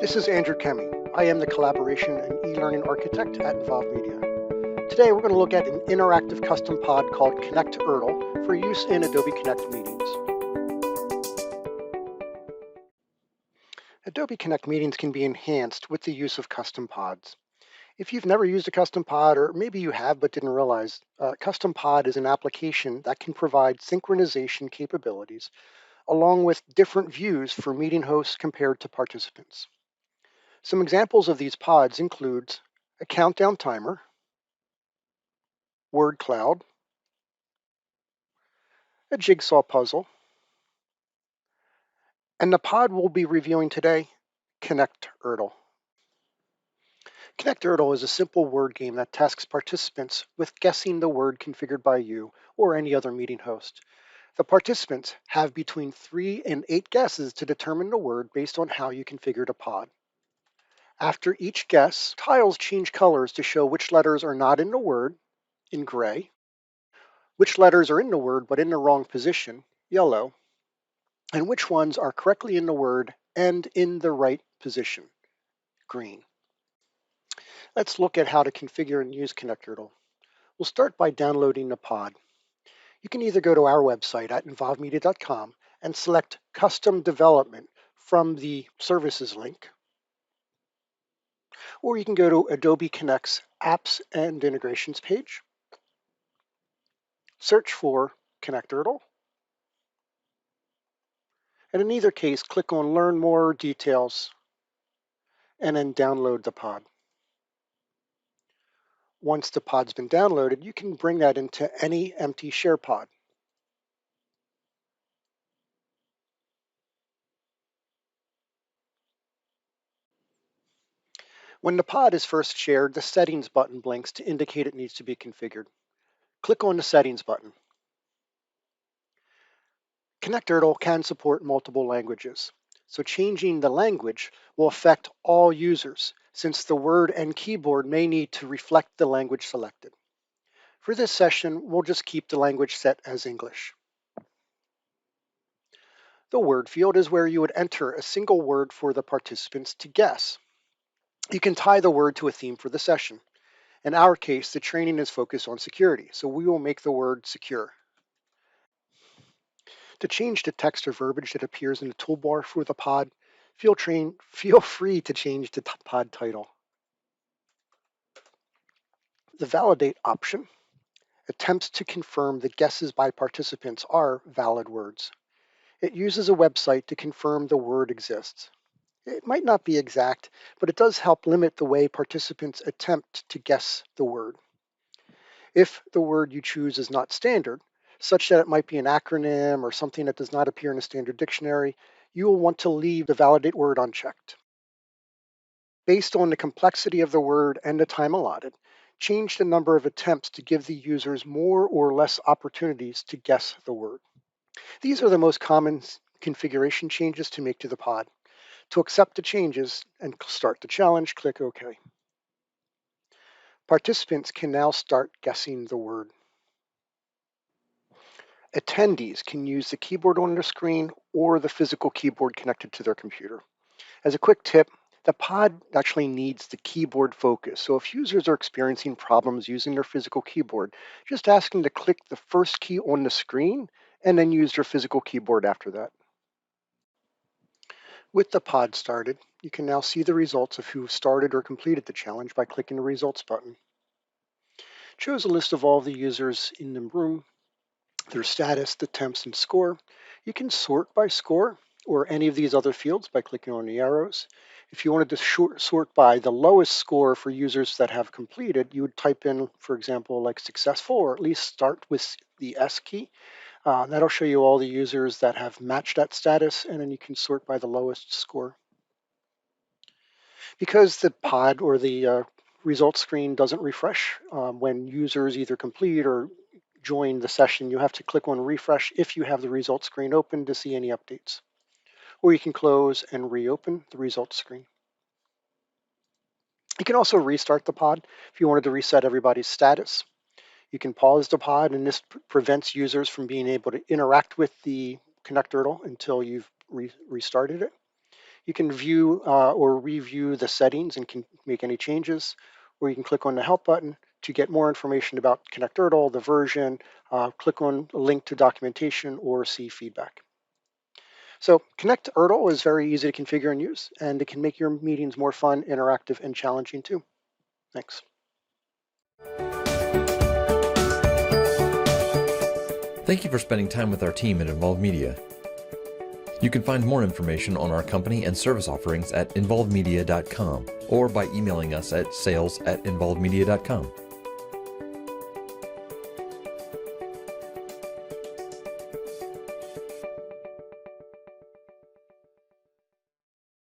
This is Andrew Chemey. I am the Collaboration and E-Learning Architect at Envolvemedia. Today we're going to look at an interactive custom pod called Connectordle for use in Adobe Connect meetings. Adobe Connect meetings can be enhanced with the use of custom pods. If you've never used a custom pod, or maybe you have but didn't realize, custom pod is an application that can provide synchronization capabilities along with different views for meeting hosts compared to participants. Some examples of these pods include a countdown timer, word cloud, a jigsaw puzzle, and the pod we'll be reviewing today, Connectordle. Connectordle is a simple word game that tasks participants with guessing the word configured by you or any other meeting host. The participants have between 3 and 8 guesses to determine the word based on how you configured a pod. After each guess, tiles change colors to show which letters are not in the word, in gray, which letters are in the word but in the wrong position, yellow, and which ones are correctly in the word and in the right position, green. Let's look at how to configure and use Connectordle. We'll start by downloading the pod. You can either go to our website at emvolvemedia.com and select Custom Development from the Services link, or you can go to Adobe Connect's Apps and Integrations page, search for Connectordle, and in either case, click on Learn More Details and then download the pod. Once the pod's been downloaded, you can bring that into any empty share pod. When the pod is first shared, the Settings button blinks to indicate it needs to be configured. Click on the Settings button. Connectordle can support multiple languages, so changing the language will affect all users, since the word and keyboard may need to reflect the language selected. For this session, we'll just keep the language set as English. The word field is where you would enter a single word for the participants to guess. You can tie the word to a theme for the session. In our case, the training is focused on security, so we will make the word secure. To change the text or verbiage that appears in the toolbar for the pod, feel free to change the pod title. The validate option attempts to confirm the guesses by participants are valid words. It uses a website to confirm the word exists. It might not be exact, but it does help limit the way participants attempt to guess the word. If the word you choose is not standard, such that it might be an acronym or something that does not appear in a standard dictionary, you will want to leave the validate word unchecked. Based on the complexity of the word and the time allotted, change the number of attempts to give the users more or less opportunities to guess the word. These are the most common configuration changes to make to the pod. To accept the changes and start the challenge, click OK. Participants can now start guessing the word. Attendees can use the keyboard on their screen or the physical keyboard connected to their computer. As a quick tip, the pod actually needs the keyboard focus. So if users are experiencing problems using their physical keyboard, just ask them to click the first key on the screen and then use their physical keyboard after that. With the pod started, you can now see the results of who started or completed the challenge by clicking the results button. It shows a list of all the users in the room, their status, the attempts, and score. You can sort by score or any of these other fields by clicking on the arrows. If you wanted to sort by the lowest score for users that have completed, you would type in, for example, like successful, or at least start with the S key. That'll show you all the users that have matched that status, and then you can sort by the lowest score. Because the pod or the results screen doesn't refresh when users either complete or join the session, you have to click on refresh if you have the results screen open to see any updates. Or you can close and reopen the results screen. You can also restart the pod if you wanted to reset everybody's status. You can pause the pod, and this prevents users from being able to interact with the Connectordle until you've restarted it. You can view or review the settings and can make any changes, or you can click on the Help button to get more information about Connectordle, the version, click on a link to documentation, or see feedback. So Connectordle is very easy to configure and use, and it can make your meetings more fun, interactive, and challenging too. Thanks. Thank you for spending time with our team at Envolvemedia. You can find more information on our company and service offerings at involvemedia.com or by emailing us at sales@involvemedia.com.